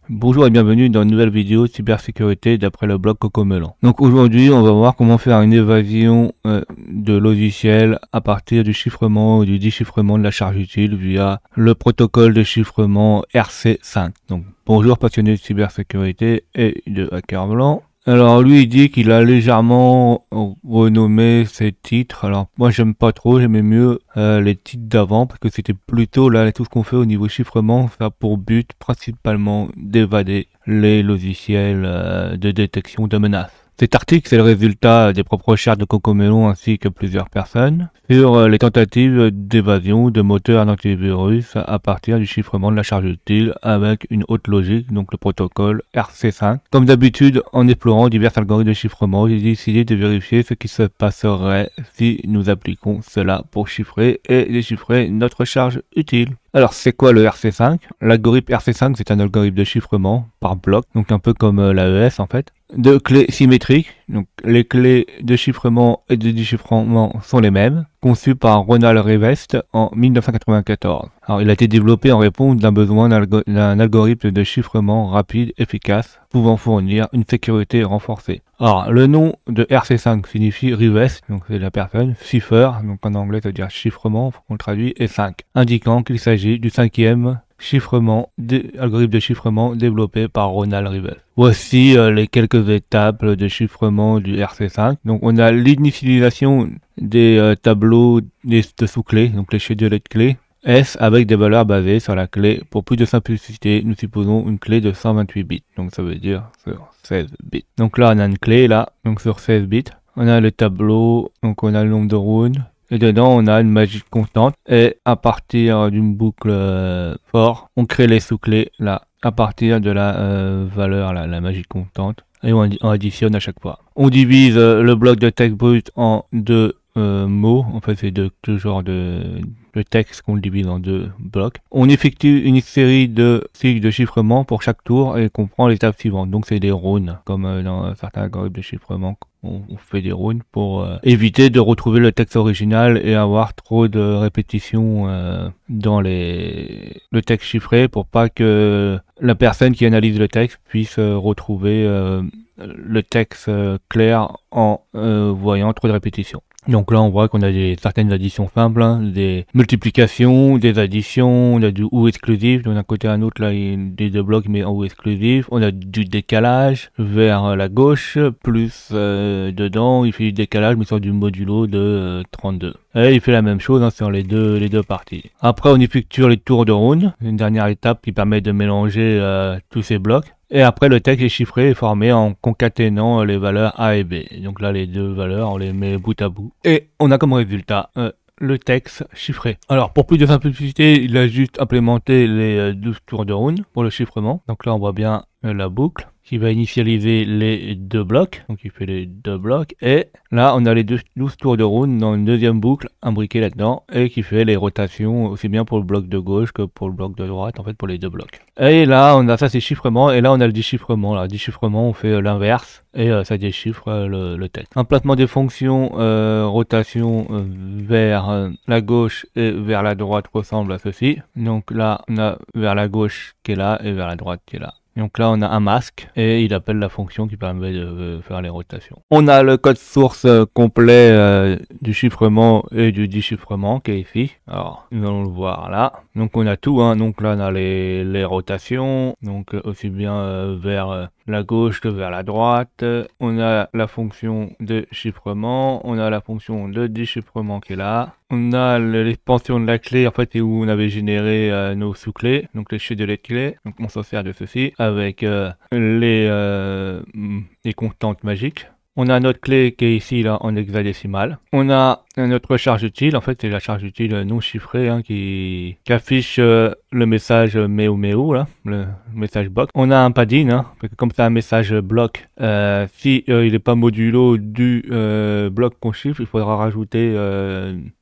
Bonjour et bienvenue dans une nouvelle vidéo cybersécurité d'après le blog Cocomelon. Donc aujourd'hui on va voir comment faire une évasion de logiciels à partir du chiffrement ou du déchiffrement de la charge utile via le protocole de chiffrement RC5. Donc bonjour passionnés de cybersécurité et de hacker blanc. Alors lui il dit qu'il a légèrement renommé ses titres. Alors moi j'aime pas trop, j'aimais mieux les titres d'avant parce que c'était plutôt là tout ce qu'on fait au niveau chiffrement, ça a pour but principalement d'évader les logiciels de détection de menaces. Cet article, c'est le résultat des propres recherches de Cocomelon ainsi que plusieurs personnes sur les tentatives d'évasion de moteurs d'antivirus à partir du chiffrement de la charge utile avec une haute logique, donc le protocole RC5. Comme d'habitude, en explorant divers algorithmes de chiffrement, j'ai décidé de vérifier ce qui se passerait si nous appliquons cela pour chiffrer et déchiffrer notre charge utile. Alors, c'est quoi le RC5? L'algorithme RC5, c'est un algorithme de chiffrement par bloc, donc un peu comme l'AES en fait, de clés symétriques. Donc, les clés de chiffrement et de déchiffrement sont les mêmes, conçues par Ronald Rivest en 1994. Alors, il a été développé en réponse d'un besoin d'un algorithme de chiffrement rapide, efficace, pouvant fournir une sécurité renforcée. Alors, le nom de RC5 signifie Rivest, donc c'est la personne, cipher, donc en anglais ça veut dire chiffrement, on le traduit, et 5, indiquant qu'il s'agit du cinquième algorithme de chiffrement développé par Ronald Rivest. Voici les quelques étapes de chiffrement du RC5. Donc on a l'initialisation des tableaux de sous-clés, donc les schedulés de clés. S avec des valeurs basées sur la clé. Pour plus de simplicité, nous supposons une clé de 128 bits. Donc ça veut dire sur 16 bits. Donc là on a une clé là, donc sur 16 bits. On a le tableau, donc on a le nombre de rounds. Et dedans, on a une magique constante. Et à partir d'une boucle for, on crée les sous-clés là, à partir de la valeur, là, la magique constante. Et on additionne à chaque fois. On divise le bloc de texte brut en deux mots. En fait, c'est deux genres de texte qu'on le divise en deux blocs. On effectue une série de cycles de chiffrement pour chaque tour et comprend l'étape suivante. Donc, c'est des rounds, comme dans certains algorithmes de chiffrement. On fait des rounds pour éviter de retrouver le texte original et avoir trop de répétitions dans le texte chiffré pour pas que la personne qui analyse le texte puisse retrouver le texte clair en voyant trop de répétitions. Donc là, on voit qu'on a certaines additions simples, hein, des multiplications, des additions, on a du ou exclusif, d'un côté à un autre, là, il y a des deux blocs, mais en ou exclusif. On a du décalage vers la gauche, plus dedans, il fait du décalage, mais sur du modulo de 32. Et il fait la même chose hein, sur les deux parties. Après, on effectue les tours de round, une dernière étape qui permet de mélanger tous ces blocs. Et après, le texte est chiffré et formé en concaténant les valeurs A et B. Donc là, les deux valeurs, on les met bout à bout. Et on a comme résultat le texte chiffré. Alors, pour plus de simplicité, il a juste implémenté les 12 tours de round pour le chiffrement. Donc là, on voit bien la boucle qui va initialiser les deux blocs. Donc, il fait les deux blocs. Et là, on a les 12 tours de round dans une deuxième boucle imbriquée là-dedans et qui fait les rotations aussi bien pour le bloc de gauche que pour le bloc de droite, en fait, pour les deux blocs. Et là, on a ça, c'est chiffrement. Et là, on a le déchiffrement. Là, déchiffrement, on fait l'inverse et ça déchiffre le texte. Un placement des fonctions rotation vers la gauche et vers la droite ressemble à ceci. Donc là, on a vers la gauche qui est là et vers la droite qui est là. Donc là, on a un masque et il appelle la fonction qui permet de faire les rotations. On a le code source complet du chiffrement et du déchiffrement qui est ici. Alors, nous allons le voir là. Donc on a tout, hein. Donc là, on a les rotations, donc aussi bien vers la gauche que vers la droite. On a la fonction de chiffrement, on a la fonction de déchiffrement qui est là. On a l'expansion de la clé, en fait, c'est où on avait généré nos sous-clés, donc les schedulés de clés. Donc on s'en sert de ceci avec les constantes magiques. On a notre clé qui est ici là en hexadécimal. On a notre charge utile, en fait c'est la charge utile non chiffrée hein, qui affiche le message MEO là, le message bloc. On a un padding, hein, parce que comme c'est un message bloc, si il n'est pas modulo du bloc qu'on chiffre, il faudra rajouter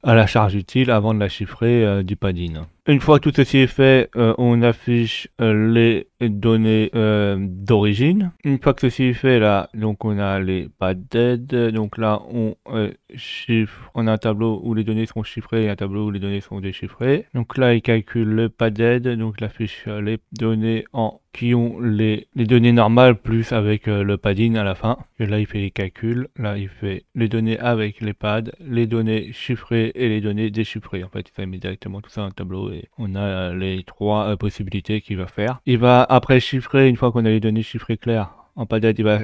à la charge utile avant de la chiffrer du padding. Une fois que tout ceci est fait, on affiche les données d'origine. Une fois que ceci est fait, là, donc on a les padded. Donc là, on chiffre. On a un tableau où les données sont chiffrées et un tableau où les données sont déchiffrées. Donc là, il calcule le padded, donc la fiche les données qui ont les données normales plus avec le padding à la fin. Et là, il fait les calculs. Là, il fait les données avec les pads, les données chiffrées et les données déchiffrées. En fait, ça met directement tout ça dans un tableau et on a les trois possibilités qu'il va faire. Il va après chiffrer, une fois qu'on a les données chiffrées claires, en padded, il va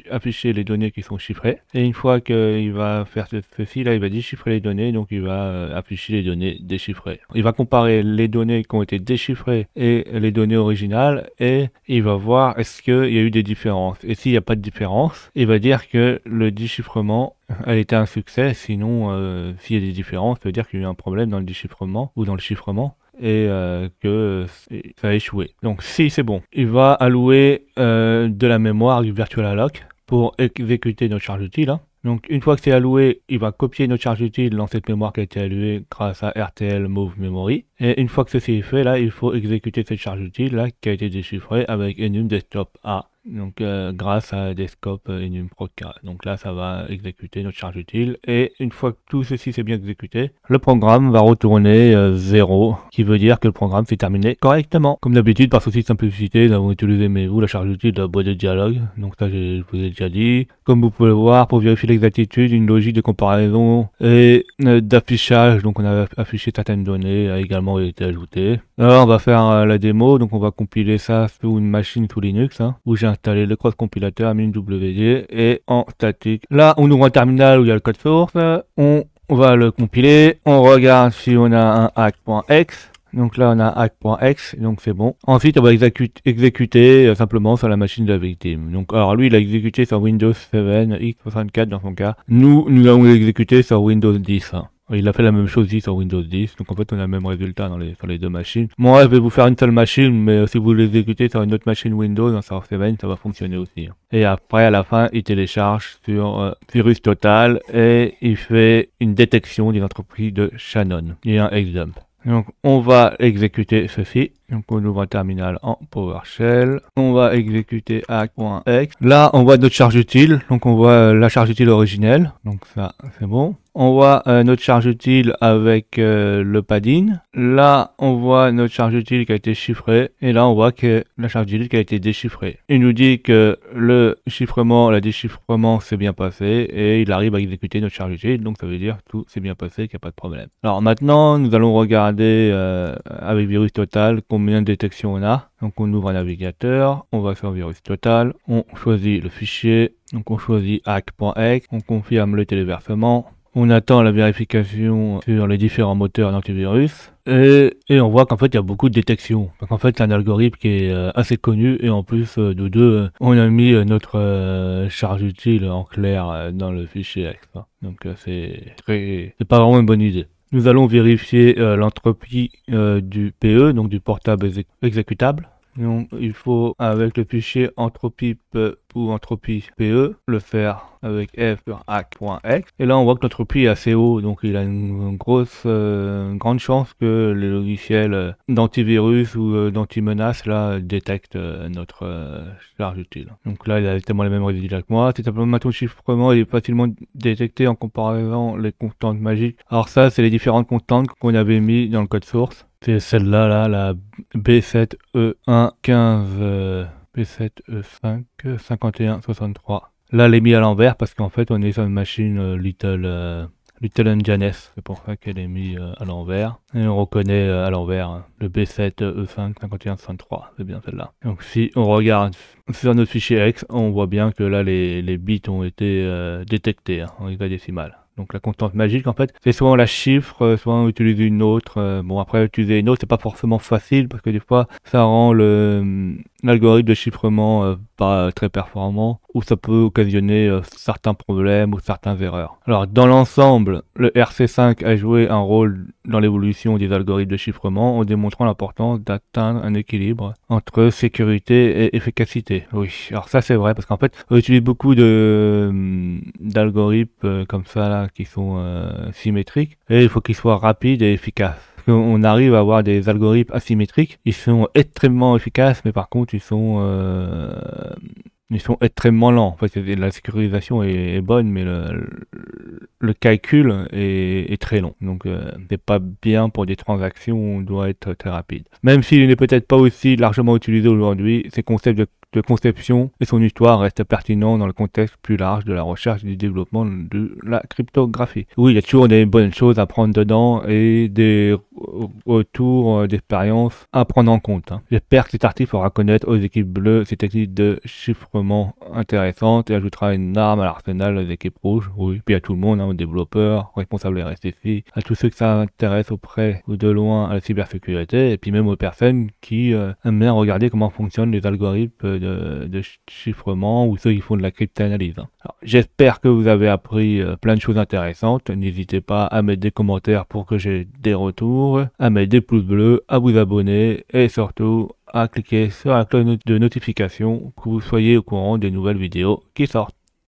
afficher les données qui sont chiffrées. Et une fois qu'il va faire ceci, là, il va déchiffrer les données, donc il va afficher les données déchiffrées. Il va comparer les données qui ont été déchiffrées et les données originales, et il va voir est-ce qu'il y a eu des différences. Et s'il n'y a pas de différence, il va dire que le déchiffrement a été un succès. Sinon, s'il y a des différences, ça veut dire qu'il y a eu un problème dans le déchiffrement ou dans le chiffrement, et que ça a échoué. Donc si c'est bon, il va allouer de la mémoire du virtual alloc pour exécuter notre charge utile. Donc une fois que c'est alloué, il va copier notre charge utile dans cette mémoire qui a été allouée grâce à RTL Move Memory. Et une fois que ceci est fait, là, il faut exécuter cette charge utile là qui a été déchiffrée avec enum desktop A. Donc grâce à Desktop enum procca. Donc là, ça va exécuter notre charge utile. Et une fois que tout ceci s'est bien exécuté, le programme va retourner 0, qui veut dire que le programme s'est terminé correctement. Comme d'habitude, par souci de simplicité, nous avons utilisé la charge utile de la boîte de dialogue. Donc ça, je vous ai déjà dit. Comme vous pouvez le voir, pour vérifier l'exactitude, une logique de comparaison et d'affichage. Donc on a affiché certaines données, a également été ajoutée. Alors on va faire la démo. Donc on va compiler ça sous une machine sous Linux, où j'ai installé le cross compilateur minwd et en statique. Là, on ouvre un terminal où il y a le code source. On va le compiler. On regarde si on a un hack.exe. Donc là, on a hack.exe, donc c'est bon. Ensuite, on va exécuter simplement sur la machine de la victime. Donc, alors lui, il a exécuté sur Windows 7 x64 dans son cas. Nous allons exécuter sur Windows 10. Il a fait la même chose ici sur Windows 10, donc en fait on a le même résultat sur les deux machines. Moi je vais vous faire une seule machine, mais si vous l'exécutez sur une autre machine Windows, dans Surface 7, ça va fonctionner aussi. Et après à la fin, il télécharge sur VirusTotal et il fait une détection d'une entreprise de Shannon et un XDump. Donc on va exécuter ceci. Donc on ouvre un terminal en PowerShell. On va exécuter hack.exe. Là on voit notre charge utile. Donc on voit la charge utile originelle. Donc ça c'est bon. On voit notre charge utile avec le padding. Là on voit notre charge utile qui a été chiffrée. Et là on voit que la charge utile qui a été déchiffrée. Il nous dit que le déchiffrement s'est bien passé. Et il arrive à exécuter notre charge utile. Donc ça veut dire que tout s'est bien passé, qu'il n'y a pas de problème. Alors maintenant nous allons regarder avec VirusTotal combien de détections on a. Donc on ouvre un navigateur, on va sur VirusTotal, on choisit le fichier, donc on choisit hack.exe, on confirme le téléversement, on attend la vérification sur les différents moteurs d'antivirus et on voit qu'en fait il y a beaucoup de détections. Donc en fait c'est un algorithme qui est assez connu et en plus de deux, on a mis notre charge utile en clair dans le fichier exe. Donc c'est pas vraiment une bonne idée. Nous allons vérifier l'entropie du PE, donc du portable exécutable. Donc il faut, avec le fichier entropie ou entropie PE, le faire avec f sur hack.exe. Et là on voit que l'entropie est assez haut, donc il a une grande chance que les logiciels d'antivirus ou d'anti-menace là détectent notre charge utile. Donc là il a exactement les mêmes résultats que moi. C'est simplement ton chiffrement est facilement détecté en comparaison les constantes magiques. Alors ça c'est les différentes constantes qu'on avait mis dans le code source. C'est celle-là, là, la B7E1 15 B7E5 51 63. Là, elle est mise à l'envers parce qu'en fait, on est sur une machine Little Engineer. C'est pour ça qu'elle est mise à l'envers. Et on reconnaît à l'envers le B7E5 51 63. C'est bien celle-là. Donc, si on regarde sur notre fichier exe, on voit bien que là, les bits ont été détectés en hexadécimal. Donc la constante magique en fait, c'est soit on la chiffre, soit on utilise une autre. Bon après utiliser une autre, c'est pas forcément facile parce que des fois ça rend l'algorithme de chiffrement pas très performant ou ça peut occasionner certains problèmes ou certaines erreurs. Alors dans l'ensemble, le RC5 a joué un rôle dans l'évolution des algorithmes de chiffrement en démontrant l'importance d'atteindre un équilibre entre sécurité et efficacité. Oui, alors ça c'est vrai parce qu'en fait on utilise beaucoup d'algorithmes comme ça là qui sont symétriques et il faut qu'ils soient rapides et efficaces. qu'on arrive à avoir des algorithmes asymétriques. Ils sont extrêmement efficaces, mais par contre, ils sont extrêmement lents. En fait, la sécurisation est bonne, mais le calcul est très long. Donc, c'est pas bien pour des transactions où on doit être très rapide. Même s'il n'est peut-être pas aussi largement utilisé aujourd'hui, ces concepts de conception et son histoire restent pertinents dans le contexte plus large de la recherche et du développement de la cryptographie. Oui, il y a toujours des bonnes choses à prendre dedans et des retours d'expérience à prendre en compte. J'espère que cet article fera connaître aux équipes bleues ces techniques de chiffrement intéressantes et ajoutera une arme à l'arsenal des équipes rouges. Oui, puis à tout le monde, aux développeurs, aux responsables RSSI, à tous ceux qui s'intéressent auprès ou de loin à la cybersécurité, et puis même aux personnes qui aiment bien regarder comment fonctionnent les algorithmes de chiffrement ou ceux qui font de la cryptanalyse. J'espère que vous avez appris plein de choses intéressantes. N'hésitez pas à mettre des commentaires pour que j'ai des retours, à mettre des pouces bleus, à vous abonner et surtout à cliquer sur la cloche de notification pour que vous soyez au courant des nouvelles vidéos qui sortent.